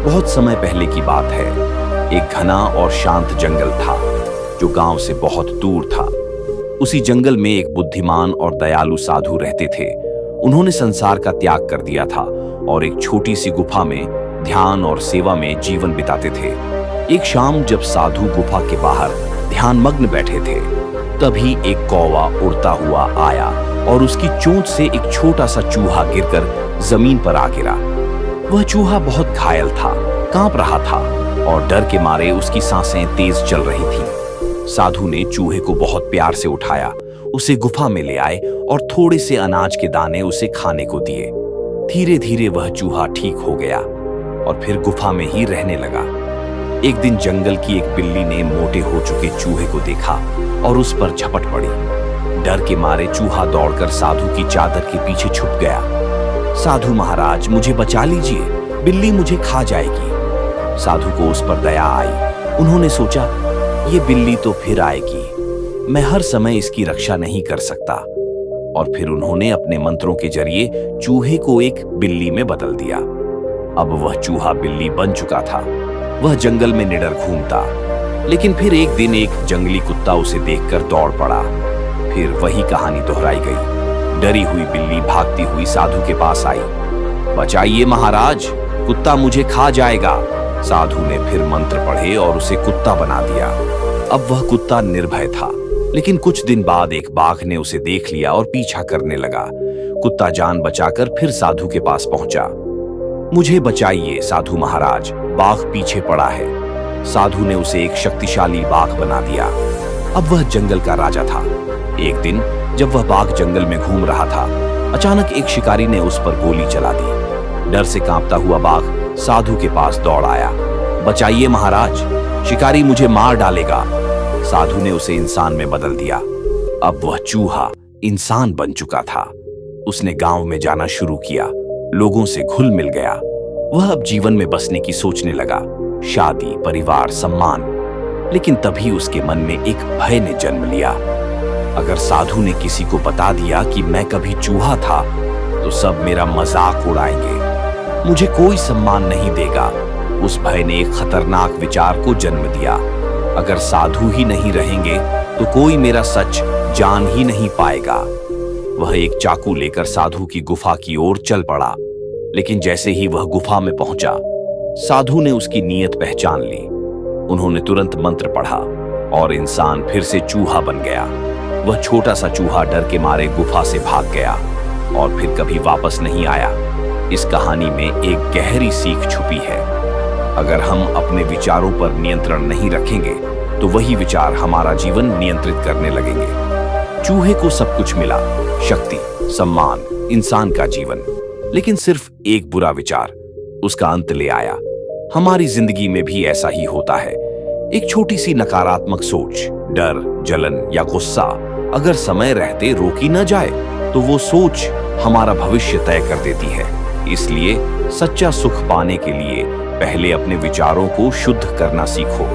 बहुत समय पहले की बात है। एक घना और शांत जंगल था जो गांव से बहुत दूर था। उसी जंगल में एक बुद्धिमान और दयालु साधु रहते थे। उन्होंने संसार का त्याग कर दिया था और एक छोटी सी गुफा में ध्यान और सेवा में जीवन बिताते थे। एक शाम जब साधु गुफा के बाहर ध्यानमग्न बैठे थे, तभी एक कौवा उड़ता हुआ आया और उसकी चोंच से एक छोटा सा चूहा गिरकर जमीन पर आ गिरा। वह चूहा बहुत घायल था, कांप रहा था और डर के मारे उसकी सांसें तेज चल रही थीं। साधु ने चूहे को बहुत प्यार से उठाया, उसे गुफा में ले आए और थोड़े से अनाज के दाने उसे खाने को दिए। धीरे धीरे वह चूहा ठीक हो गया और फिर गुफा में ही रहने लगा। एक दिन जंगल की एक बिल्ली ने मोटे हो चुके चूहे को देखा और उस पर झपट पड़ी। डर के मारे चूहा दौड़कर साधु की चादर के पीछे छुप गया। साधु महाराज, मुझे बचा लीजिए, बिल्ली मुझे खा जाएगी। साधु को उस पर दया आई। उन्होंने सोचा, ये बिल्ली तो फिर आएगी, मैं हर समय इसकी रक्षा नहीं कर सकता। और फिर उन्होंने अपने मंत्रों के जरिए चूहे को एक बिल्ली में बदल दिया। अब वह चूहा बिल्ली बन चुका था। वह जंगल में निडर घूमता, लेकिन फिर एक दिन एक जंगली कुत्ता उसे देखकर दौड़ पड़ा। फिर वही कहानी दोहराई गई। डरी हुई बिल्ली भागती हुई साधु के पास आई। बचाइए महाराज, कुत्ता मुझे खा जाएगा। साधु ने फिर मंत्र पढ़े और उसे कुत्ता बना दिया। अब वह कुत्ता निर्भय था, लेकिन कुछ दिन बाद एक बाघ ने उसे देख लिया और पीछा करने लगा। कुत्ता जान बचाकर फिर साधु के पास पहुंचा। मुझे बचाइए साधु महाराज, बाघ पीछे पड़ा है। साधु ने उसे एक शक्तिशाली बाघ बना दिया। अब वह जंगल का राजा था। एक दिन जब वह बाघ जंगल में घूम रहा था, अचानक एक शिकारी ने उस पर गोली चला दी। डर से कांपता हुआ बाघ साधु के पास दौड़ आया। बचाइए महाराज, शिकारी मुझे मार डालेगा। साधु ने उसे इंसान में बदल दिया। अब वह चूहा इंसान बन चुका था। उसने गांव में जाना शुरू किया, लोगों से घुल मिल गया। वह अब जीवन में बसने की सोचने लगा, शादी, परिवार, सम्मान। लेकिन तभी उसके मन में एक भय ने जन्म लिया। अगर साधु ने किसी को बता दिया कि मैं कभी चूहा था, तो सब मेरा मजाक उड़ाएंगे, मुझे कोई सम्मान नहीं देगा। उस भय ने एक खतरनाक विचार को जन्म दिया। अगर साधु ही नहीं रहेंगे तो कोई मेरा सच जान ही नहीं पाएगा। वह एक चाकू लेकर साधु की गुफा की ओर चल पड़ा। लेकिन जैसे ही वह गुफा में पहुंचा, साधु ने उसकी नीयत पहचान ली। उन्होंने तुरंत मंत्र पढ़ा और इंसान फिर से चूहा बन गया। वह छोटा सा चूहा डर के मारे गुफा से भाग गया और फिर कभी वापस नहीं आया। इस कहानी में एक गहरी सीख छुपी है। अगर हम अपने विचारों पर नियंत्रण नहीं रखेंगे तो वही विचार हमारा जीवन नियंत्रित करने लगेंगे। चूहे को सब कुछ मिला, शक्ति, सम्मान, इंसान का जीवन, लेकिन सिर्फ एक बुरा विचार उसका अंत ले आया। हमारी जिंदगी में भी ऐसा ही होता है। एक छोटी सी नकारात्मक सोच, डर, जलन या गुस्सा अगर समय रहते रोकी न जाए तो वो सोच हमारा भविष्य तय कर देती है। इसलिए सच्चा सुख पाने के लिए पहले अपने विचारों को शुद्ध करना सीखो।